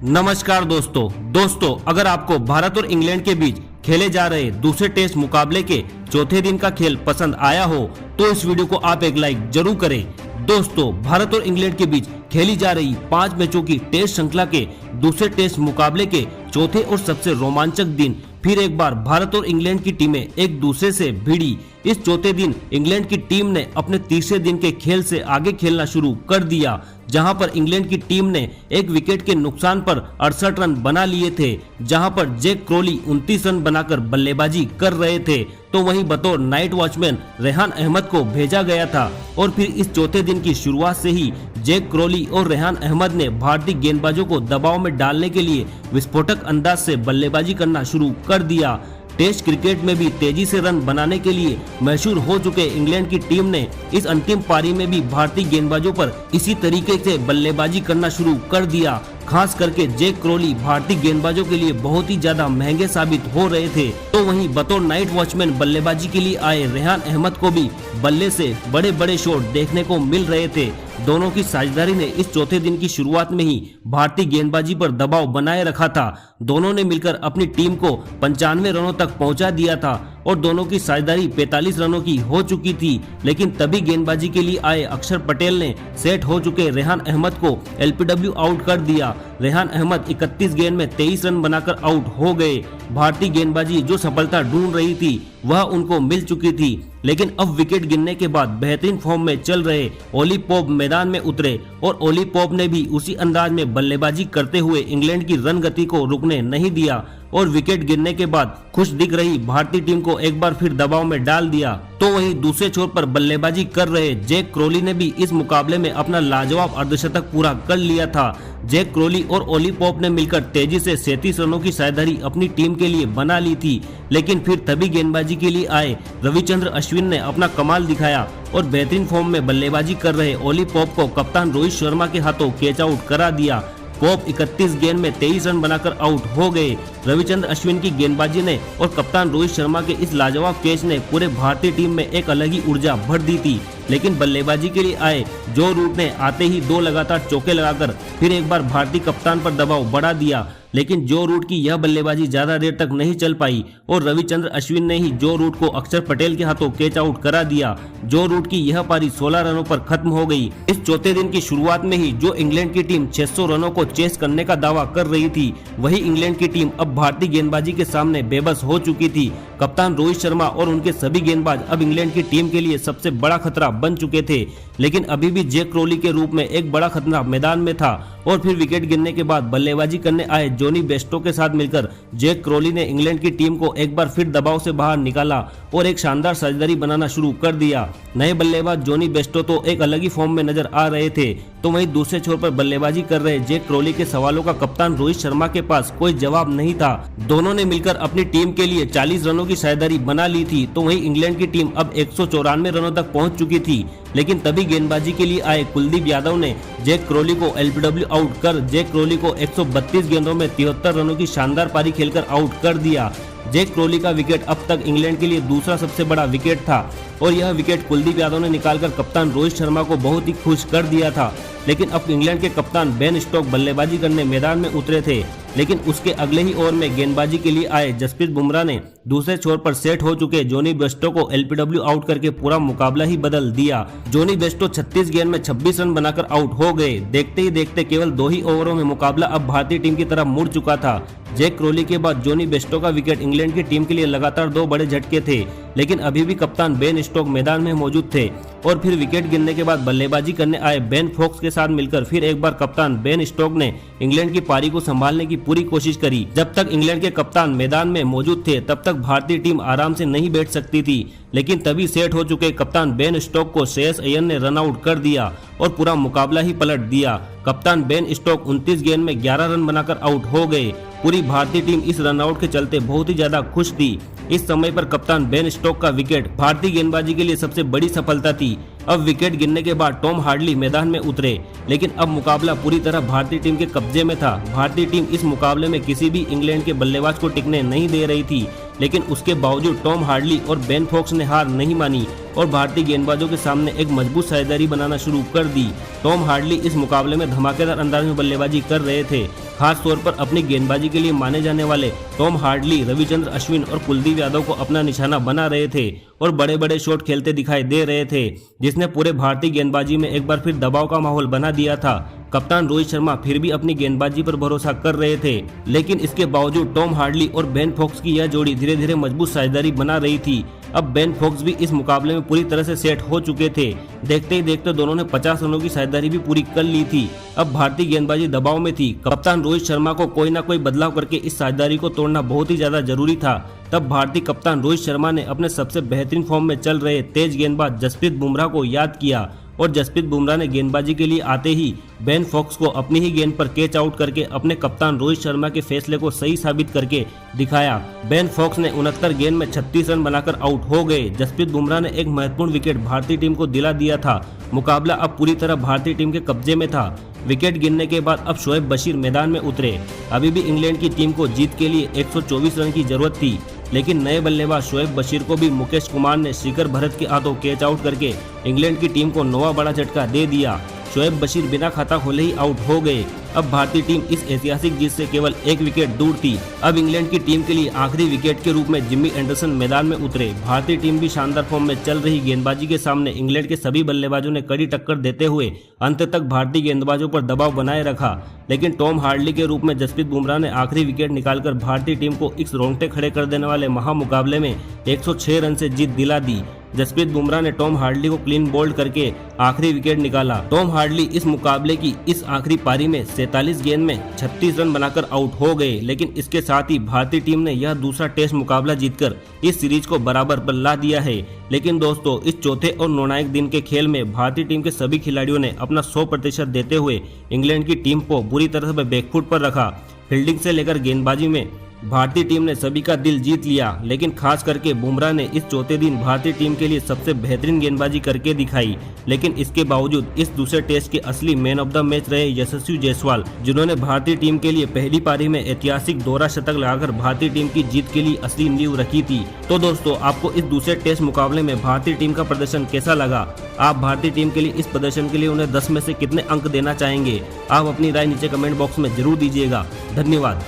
नमस्कार दोस्तों अगर आपको भारत और इंग्लैंड के बीच खेले जा रहे दूसरे टेस्ट मुकाबले के चौथे दिन का खेल पसंद आया हो तो इस वीडियो को आप एक लाइक जरूर करें। दोस्तों, भारत और इंग्लैंड के बीच खेली जा रही 5 मैचों की टेस्ट श्रृंखला के दूसरे टेस्ट मुकाबले के चौथे और सबसे रोमांचक दिन फिर एक बार भारत और इंग्लैंड की टीमें एक दूसरे से भिड़ी। इस चौथे दिन इंग्लैंड की टीम ने अपने तीसरे दिन के खेल से आगे खेलना शुरू कर दिया, जहां पर इंग्लैंड की टीम ने एक विकेट के नुकसान पर 68 रन बना लिए थे, जहां पर जैक क्रोली 29 रन बनाकर बल्लेबाजी कर रहे थे। तो वहीं बतौर नाइट वॉचमैन रेहान अहमद को भेजा गया था और फिर इस चौथे दिन की शुरुआत से ही जैक क्रोली और रेहान अहमद ने भारतीय गेंदबाजों को दबाव में डालने के लिए विस्फोटक अंदाज से बल्लेबाजी करना शुरू कर दिया। टेस्ट क्रिकेट में भी तेजी से रन बनाने के लिए मशहूर हो चुके इंग्लैंड की टीम ने इस अंतिम पारी में भी भारतीय गेंदबाजों पर इसी तरीके से बल्लेबाजी करना शुरू कर दिया। खास करके जैक क्रोली भारतीय गेंदबाजों के लिए बहुत ही ज्यादा महंगे साबित हो रहे थे। तो वहीं बतौर नाइट वॉचमैन बल्लेबाजी के लिए आए रेहान अहमद को भी बल्ले से बड़े बड़े शॉट देखने को मिल रहे थे। दोनों की साझेदारी ने इस चौथे दिन की शुरुआत में ही भारतीय गेंदबाजी पर दबाव बनाए रखा था। दोनों ने मिलकर अपनी टीम को 95 रनों तक पहुंचा दिया था और दोनों की साझेदारी 45 रनों की हो चुकी थी। लेकिन तभी गेंदबाजी के लिए आए अक्षर पटेल ने सेट हो चुके रेहान अहमद को एलपीडब्ल्यू आउट कर दिया। रेहान अहमद 31 गेंद में 23 रन बनाकर आउट हो गए। भारतीय गेंदबाजी जो सफलता ढूंढ रही थी वह उनको मिल चुकी थी, लेकिन अब विकेट गिरने के बाद बेहतरीन फॉर्म में चल रहे ओली पोप मैदान में उतरे और ओली पोप ने भी उसी अंदाज में बल्लेबाजी करते हुए इंग्लैंड की रन गति को रुकने नहीं दिया और विकेट गिरने के बाद खुश दिख रही भारतीय टीम को एक बार फिर दबाव में डाल दिया। तो वहीं दूसरे छोर पर बल्लेबाजी कर रहे जैक क्रोली ने भी इस मुकाबले में अपना लाजवाब अर्धशतक पूरा कर लिया था। जैक क्रोली और ओली पोप ने मिलकर तेजी से 37 रनों की साझेदारी अपनी टीम के लिए बना ली थी, लेकिन फिर तभी गेंदबाजी के लिए आए रविचंद्र अश्विन ने अपना कमाल दिखाया और बेहतरीन फॉर्म में बल्लेबाजी कर रहे ओली पोप को कप्तान रोहित शर्मा के हाथों कैच आउट करा दिया। पोप 31 गेंद में 23 रन बनाकर आउट हो गए। रविचंद्र अश्विन की गेंदबाजी ने और कप्तान रोहित शर्मा के इस लाजवाब कैच ने पूरे भारतीय टीम में एक अलग ही ऊर्जा भर दी थी। लेकिन बल्लेबाजी के लिए आए जो रूट ने आते ही 2 लगातार चौके लगाकर फिर एक बार भारतीय कप्तान पर दबाव बढ़ा दिया, लेकिन जो रूट की यह बल्लेबाजी ज्यादा देर तक नहीं चल पाई और रविचंद्र अश्विन ने ही जो रूट को अक्षर पटेल के हाथों कैच आउट करा दिया। जो रूट की यह पारी 16 रनों पर खत्म हो गई। इस चौथे दिन की शुरुआत में ही जो इंग्लैंड की टीम 600 रनों को चेस करने का दावा कर रही थी, वही इंग्लैंड की टीम अब भारतीय गेंदबाजी के सामने बेबस हो चुकी थी। कप्तान रोहित शर्मा और उनके सभी गेंदबाज अब इंग्लैंड की टीम के लिए सबसे बड़ा खतरा बन चुके थे, लेकिन अभी भी जैक क्रोली के रूप में एक बड़ा खतरा मैदान में था। और फिर विकेट गिरने के बाद बल्लेबाजी करने आए जोनी बेस्टो के साथ मिलकर जैक क्रोली ने इंग्लैंड की टीम को एक बार फिर दबाव से बाहर निकाला और एक शानदार साझेदारी बनाना शुरू कर दिया। नए बल्लेबाज जोनी बेस्टो तो एक अलग ही फॉर्म में नजर आ रहे थे। तो वहीं दूसरे छोर पर बल्लेबाजी कर रहे जैक क्रोली के सवालों का कप्तान रोहित शर्मा के पास कोई जवाब नहीं था। दोनों ने मिलकर अपनी टीम के लिए 40 रनों की साझेदारी बना ली थी। तो वहीं इंग्लैंड की टीम अब 194 रनों तक पहुंच चुकी थी, लेकिन तभी गेंदबाजी के लिए आए कुलदीप यादव ने जैक क्रोली को एलपीडब्ल्यू आउट कर जैक क्रोली को 132 गेंदों में 73 रनों की शानदार पारी खेलकर आउट कर दिया। जैक क्रोली का विकेट अब तक इंग्लैंड के लिए दूसरा सबसे बड़ा विकेट था और यह विकेट कुलदीप यादव ने निकालकर कप्तान रोहित शर्मा को बहुत ही खुश कर दिया था। लेकिन अब इंग्लैंड के कप्तान बेन स्टोक बल्लेबाजी करने मैदान में उतरे थे, लेकिन उसके अगले ही ओवर में गेंदबाजी के लिए आए जसप्रीत बुमराह ने दूसरे छोर पर सेट हो चुके जोनी बेस्टो को एलपीडब्ल्यू आउट करके पूरा मुकाबला ही बदल दिया। जोनी बेस्टो 36 गेंद में 26 रन बनाकर आउट हो गए। देखते ही देखते केवल 2 ही ओवरों में मुकाबला अब भारतीय टीम की तरफ मुड़ चुका था। जैक क्रोली के बाद जोनी बेस्टो का विकेट इंग्लैंड की टीम के लिए लगातार 2 बड़े झटके थे, लेकिन अभी भी कप्तान बेन स्टोक मैदान में मौजूद थे। और फिर विकेट गिरने के बाद बल्लेबाजी करने आए बेन फोक्स के साथ मिलकर फिर एक बार कप्तान बेन स्टोक ने इंग्लैंड की पारी को संभालने की पूरी कोशिश करी। जब तक इंग्लैंड के कप्तान मैदान में मौजूद थे तब तक भारतीय टीम आराम से नहीं बैठ सकती थी, लेकिन तभी सेट हो चुके कप्तान बेन स्टोक को श्रेयस अय्यर ने रन आउट कर दिया और पूरा मुकाबला ही पलट दिया। कप्तान बेन स्टोक 29 गेंद में 11 रन बनाकर आउट हो गए। पूरी भारतीय टीम इस रनआउट के चलते बहुत ही ज्यादा खुश थी। इस समय पर कप्तान बेन स्टोक का विकेट भारतीय गेंदबाजी के लिए सबसे बड़ी सफलता थी। अब विकेट गिरने के बाद टॉम हार्डली मैदान में उतरे, लेकिन अब मुकाबला पूरी तरह भारतीय टीम के कब्जे में था। भारतीय टीम इस मुकाबले में किसी भी इंग्लैंड के बल्लेबाज को टिकने नहीं दे रही थी, लेकिन उसके बावजूद टॉम हार्डली और बेन फोक्स ने हार नहीं मानी और भारतीय गेंदबाजों के सामने एक मजबूत साझेदारी बनाना शुरू कर दी। टॉम हार्डली इस मुकाबले में धमाकेदार अंदाज में बल्लेबाजी कर रहे थे। खास तौर पर अपनी गेंदबाजी के लिए माने जाने वाले टॉम हार्डली रविचंद्र अश्विन और कुलदीप यादव को अपना निशाना बना रहे थे और बड़े बड़े शॉट खेलते दिखाई दे रहे थे, जिसने पूरे भारतीय गेंदबाजी में एक बार फिर दबाव का माहौल बना दिया था। कप्तान रोहित शर्मा फिर भी अपनी गेंदबाजी पर भरोसा कर रहे थे, लेकिन इसके बावजूद टॉम हार्डली और बेन फोक्स की यह जोड़ी धीरे धीरे मजबूत साझेदारी बना रही थी। अब बेन फोक्स भी इस मुकाबले में पूरी तरह से सेट हो चुके थे। देखते ही देखते दोनों ने 50 रनों की साझेदारी भी पूरी कर ली थी। अब भारतीय गेंदबाजी दबाव में थी। कप्तान रोहित शर्मा को कोई ना कोई बदलाव करके इस साझेदारी को तोड़ना बहुत ही ज्यादा जरूरी था। तब भारतीय कप्तान रोहित शर्मा ने अपने सबसे बेहतरीन फॉर्म में चल रहे तेज गेंदबाज जसप्रीत बुमराह को याद किया और जसप्रीत बुमराह ने गेंदबाजी के लिए आते ही बेन फोक्स को अपनी ही गेंद पर कैच आउट करके अपने कप्तान रोहित शर्मा के फैसले को सही साबित करके दिखाया। बेन फोक्स ने 69 गेंद में 36 रन बनाकर आउट हो गए। जसप्रीत बुमराह ने एक महत्वपूर्ण विकेट भारतीय टीम को दिला दिया था। मुकाबला अब पूरी तरह भारतीय टीम के कब्जे में था। विकेट गिरने के बाद अब शोएब बशीर मैदान में उतरे। अभी भी इंग्लैंड की टीम को जीत के लिए 124 रन की जरूरत थी, लेकिन नए बल्लेबाज शोएब बशीर को भी मुकेश कुमार ने शिखर भरत के हाथों कैच आउट करके इंग्लैंड की टीम को नवा बड़ा झटका दे दिया। शोएब बशीर बिना खाता खोले ही आउट हो गए। अब भारतीय टीम इस ऐतिहासिक जीत से केवल एक विकेट दूर थी। अब इंग्लैंड की टीम के लिए आखिरी विकेट के रूप में जिम्मी एंडरसन मैदान में उतरे। भारतीय टीम भी शानदार फॉर्म में चल रही गेंदबाजी के सामने इंग्लैंड के सभी बल्लेबाजों ने कड़ी टक्कर देते हुए अंत तक भारतीय गेंदबाजों पर दबाव बनाए रखा, लेकिन टॉम हार्डली के रूप में जसप्रीत बुमराह ने आखिरी विकेट निकालकर भारतीय टीम को इस रोंगटे खड़े कर देने वाले महामुकाबले में 106 रन से जीत दिला दी। जसप्रीत बुमराह ने टॉम हार्डली को क्लीन बोल्ड करके आखिरी विकेट निकाला। टॉम हार्डली इस मुकाबले की इस आखिरी पारी में 47 गेंद में 36 रन बनाकर आउट हो गए, लेकिन इसके साथ ही भारतीय टीम ने यह दूसरा टेस्ट मुकाबला जीतकर इस सीरीज को बराबर पर ला दिया है। लेकिन दोस्तों, इस चौथे और निर्णायक दिन के खेल में भारतीय टीम के सभी खिलाड़ियों ने अपना 100% देते हुए इंग्लैंड की टीम को बुरी तरह से बैकफुट पर रखा। फील्डिंग से लेकर गेंदबाजी में भारतीय टीम ने सभी का दिल जीत लिया, लेकिन खास करके बुमराह ने इस चौथे दिन भारतीय टीम के लिए सबसे बेहतरीन गेंदबाजी करके दिखाई। लेकिन इसके बावजूद इस दूसरे टेस्ट के असली मैन ऑफ द मैच रहे यशस्वी जायसवाल, जिन्होंने भारतीय टीम के लिए पहली पारी में ऐतिहासिक दोहरा शतक लगाकर भारतीय टीम की जीत के लिए असली नींव रखी थी। तो दोस्तों, आपको इस दूसरे टेस्ट मुकाबले में भारतीय टीम का प्रदर्शन कैसा लगा? आप भारतीय टीम के लिए इस प्रदर्शन के लिए उन्हें 10 में से कितने अंक देना चाहेंगे? आप अपनी राय नीचे कमेंट बॉक्स में जरूर दीजिएगा। धन्यवाद।